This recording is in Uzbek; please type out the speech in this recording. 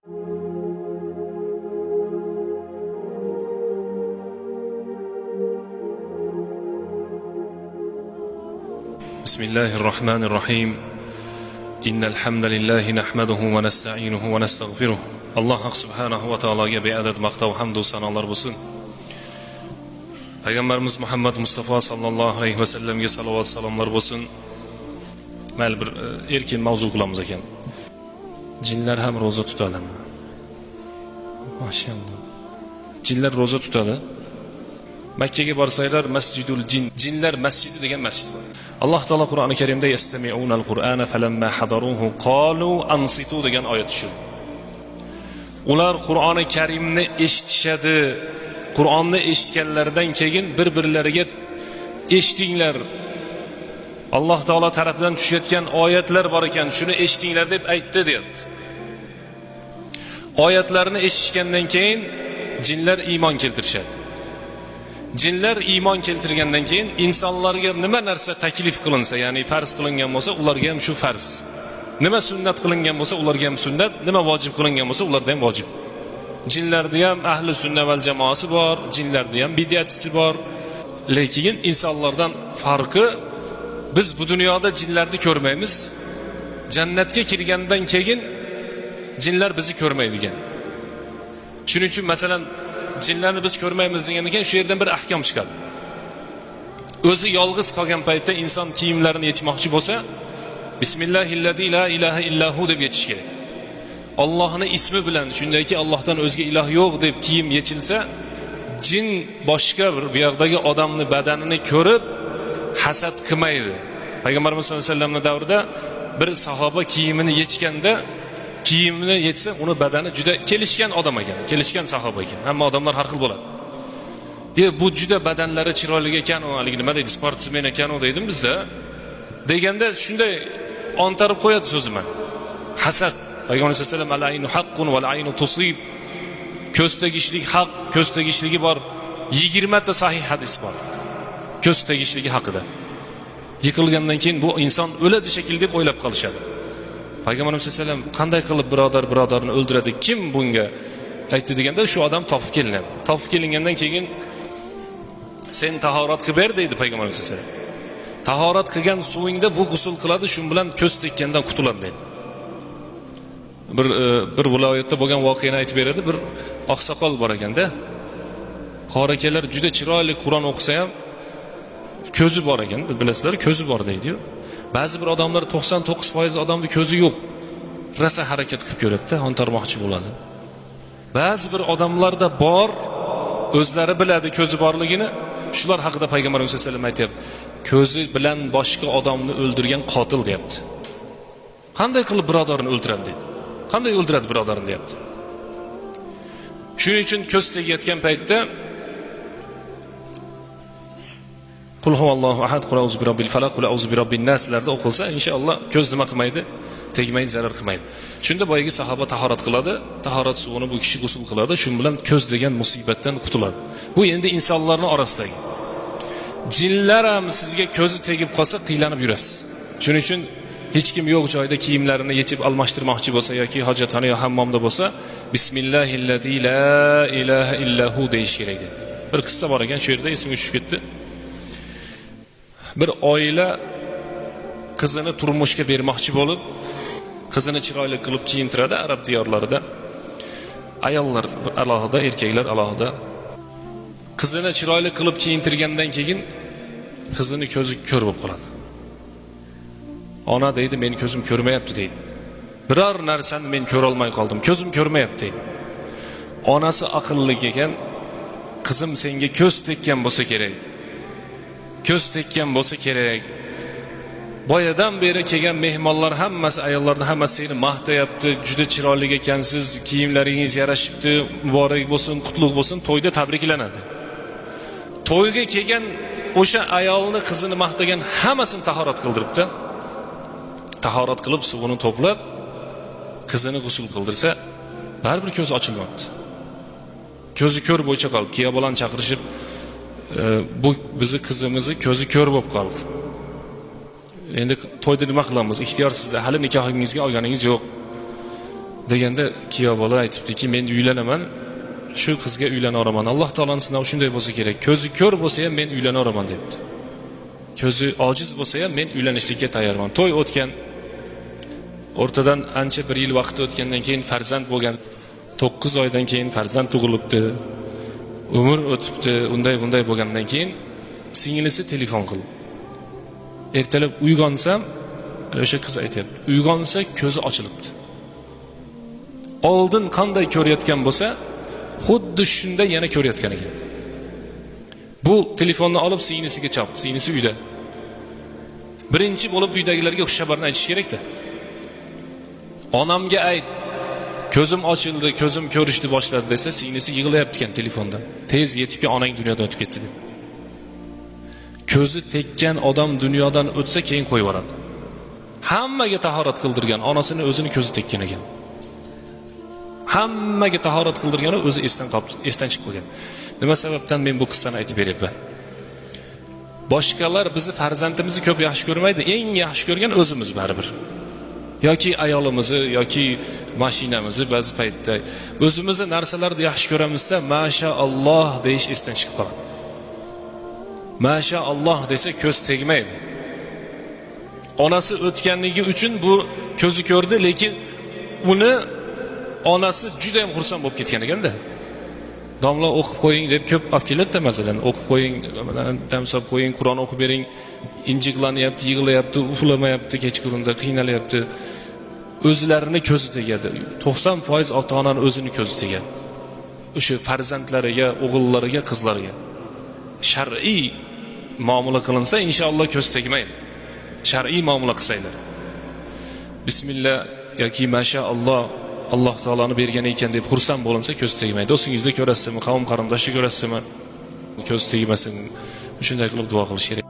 بسم الله الرحمن الرحيم إن الحمد لله نحمده ونستعينه ونستغفره الله سبحانه وتعالى بعدد مقتا و hamd و sanolar bo'lsin. Payg'ambarimiz Muhammad Mustafa sallallohu alayhi va sallamga salovat salomlar bo'lsin. Mayli bir erkin mavzu qilamiz ekan. Jinlar ham roza tutadimi? Mashallah. Jinlar roza tutadi. Makkaga borsanglar Masjidul Jin, jinlar masjidi degan masjid bor. Alloh taolo Qur'oni Karimda yastami'unal Qur'ana falamma hadaruhu qalu ansitu degan oyat tushirdi. Ular Qur'oni Karimni eshitishadi. Qur'onni eshitganlaridan keyin bir-birlariga eshitinglar. Alloh taolo tarafidan tushayotgan oyatlar bor ekan, shuni eshitinglar deb aytdi deyapti. Oyatlarni eshitgandan keyin jinlar iymon keltirishadi. Jinlar iymon keltirgandan keyin insonlarga nima narsa taklif qilinsa, ya'ni farz qilingan bo'lsa, ularga ham shu farz. Nima sunnat qilingan bo'lsa, ularga ham sunnat, nima vojib qilingan bo'lsa, ularga ham vojib. Jinlarda ham ahli sunna val jamoasi bor, jinlarda ham bid'atchisi bor. Lekin insonlardan farqi, biz bu dunyoda jinlarni ko'rmaymiz. Jannatga kirgandan keyin jinlar bizni ko'rmaydigan. Shuning uchun masalan jinlarni biz ko'rmaymiz degandan keyin shu yerdan bir ahkam chiqadi. O'zi yolg'iz qolgan paytda inson kiyimlarini yechmoqchi bo'lsa, Bismillahillazi la ilaha illahu deb yechish kerak. Allohning ismi bilan, shundayki Allohdan o'zga iloh yo'q deb kiyim yechilsa, jin boshqa bir yoqdagi odamning badanini ko'rib hasad qilmaydi. Payg'ambarimiz sollallohu alayhi vasallamning davrida bir sahoba kiyimini yechganda, kiyimini yetsa uni badani juda kelishgan odam ekan, kelishgan sahoba ekan. Hamma odamlar har xil bo'ladi. Bu juda badanlari chiroyli ekan, u haligi nima deydi, sportsmen ekan u deydim bizda. Deganda shunday ontarib qo'yadi so'zimni. Hasad. Payg'ambar sollallohu alayhi vasallam al-aynu haqqun wal-aynu tusib. Ko'z tegishlik haq, ko'z tegishligi bor. 20 ta sahih hadis bor. Ko'z tegishligi haqida. Yiqilgandan keyin bu inson o'ladi shekilli deb o'ylab qolishadi. Payg'ambarimiz sollallohu alayhi vasallam qanday qilib birodarni o'ldiradi, kim bunga aytdi deganda shu odam topib kelinadi. Topib kelingandan keyin sen tahorat qilib ber deydi Payg'ambarimiz sollallohu alayhi vasallam. Tahorat qilgan suvingda bu g'usl qiladi, shu bilan ko'z tekkandan qutuladi deydi. Bir viloyatda bo'lgan voqeani aytib beradi. Bir oqsoqol bor ekanda, qorakalar juda chiroyli Qur'on o'qisa ham ko'zi bor ekan, bilasizlar, ko'zi bor deydi-yu. Ba'zi bir odamlar 99% odamning ko'zi yo'q. Rasa harakat qilib ko'radi-da, ontarmoqchi bo'ladi. Ba'zi bir odamlarda bor, o'zlari biladi ko'zi borligini. Shular haqida Payg'ambarimiz sollallohu alayhi vasallam aytayapti. Ko'zi bilan boshqa odamni o'ldirgan qotil deyapti. Qanday qilib birodarini o'ldiradi deydi. Qanday o'ldiradi birodarini deyapti. Shuning uchun ko'z tegayotgan paytda Qul huvallohu ahad, qul a'udzu birabbil falaq, qul a'udzu birabbin nas larda o'qilsa, inshaalloh ko'z nima qilmaydi? Tegmaydi, zarar qilmaydi. Shunda boyagi sahoba tahorat qiladi, tahorat suvini bu kishi g'usl qiladi, shu bilan ko'z degan musibatdan qutuladi. Bu endi insonlarning orasidagi. Jinlar ham sizga ko'zi tegib qolsa qiylanib yurasiz. Shuning uchun hech kim yo'q joyda kiyimlarini yechib almashtirmoqchi bo'lsa yoki hojatxona yo hammomda bo'lsa, Bismillahillazi la ilaha illahu deyish kerak. Bir qissa bor ekan, shu yerda esimga tushib ketdi. Bir oila qizini turmushga bermoqchi bo'lib, qizini chiroyli qilib kiyintiradi arab diyorlarida. Ayollar alohida, erkaklar alohida. Qizini chiroyli qilib kiyintirgandan keyin qizini ko'zi ko'r bo'lib qoladi. Ona deydi, men ko'zim ko'rmayapti deydi. Biror narsani men ko'ra olmay qoldim, ko'zim ko'rmayapti deydi. Onasi aqlli ekan, qizim senga ko'z tekkan bo'lsa kerak. Ko'z tekkan bo'lsa kerak. Boyadan beri kelgan mehmonlar hammasi, ayollarning hammasi seni maqtayapti, juda chiroyli ekansiz, kiyimlaringiz yarashibdi, muborak bo'lsin, qutlug' bo'lsin, to'yda tabriklanadi. To'yga kelgan o'sha ayolni, qizini maqtagan hammasini tahorat qildiribdi. Tahorat qilib suvini to'plab qizini g'usl qildirsa, baribir ko'zi ochilmabdi. Ko'zi ko'r bo'yicha qolib, kiyabolan chaqirishib, bu bizni qizimizni ko'zi ko'r bo'lib qoldi. Endi to'yda nima qilamiz? Ixtiyor sizda, hali nikohingizga olganingiz yo'q. deganda kuyov bola aytibdiki, men uylanaman, shu qizga uylanaman. Alloh taoloning sinovi shunday bo'lsa kerak. Ko'zi ko'r bo'lsa ham men uylanaman debdi. Ko'zi ojiz bo'lsa ham men uylanishlikka tayyorman. To'y o'tgan, o'rtadan ancha bir yil vaqt o'tgandan keyin farzand bo'lgan. 9 oydan keyin farzand tug'ilibdi. Umr o'tibdi, bunday bo'lgandan keyin singlisi telefon qildi. Ertalab uyg'onsam, o'sha qiz aytayapti, uyg'onsa ko'zi ochilibdi. Oldin qanday ko'rayotgan bo'lsa, xuddi shunday yana ko'rayotgan ekan. Bu telefonni olib singlisiga chopdi, singlisi uyda. Birinchi bo'lib uydagilarga xush xabarni aytish kerak-da. Onamga ayt, ko'zim ochildi, ko'zim ko'rishni boshladi desa, singlisi yig'layapti ekan telefonda. Tez yetibki onang dunyodan o'tib ketdi deb. Ko'zi tekkan odam dunyodan o'tsa keyin qo'yib yuboradi. Hammaga tahorat qildirgan, onasini o'zini ko'zi tekkan ekan. Hammaga tahorat qildirgani o'zi esdan chiqib qolgan. Nima sababdan men bu qissani aytib beryapman? Boshqalar bizni farzandimizni ko'p yaxshi ko'rmaydi, eng yaxshi ko'rgan o'zimiz baribir. Yoki ayolimizni yoki mashinamizni ba'zi paytda o'zimizni narsalarni yaxshi ko'ramizsa, mashaalloh deyish esdan chiqib qoladi. Mashaalloh desa ko'z tegmaydi. Onasi o'tganligi uchun bu ko'zi ko'rdi, lekin uni onasi juda ham xursand bo'lib ketgan ekanda. Domla o'qib qo'ying deb ko'p olib keladi, masalan, o'qib qo'ying, tamsob qo'ying, Qur'on o'qib bering, injiqlanyapti, yig'layapti, uxlamayapti, kechqurunda qiynalyapti. O'zlarini ko'zi tegadi. 90% ota-onaning o'zini ko'zi tegadi. O'sha farzandlariga, o'g'illariga, qizlariga shar'iy muomala qilinsa, inshaalloh ko'z tegmaydi. Shar'iy muomala qilsanglar. Bismillah yoki mashaalloh Alloh taoloni bergan ekan deb xursand bo'linsa ko'z tegmaydi. Do'stingizni ko'rasizmi, qavm qarindoshni ko'rasizmi, ko'z tegmasin. Shunday qilib duo qilish kerak.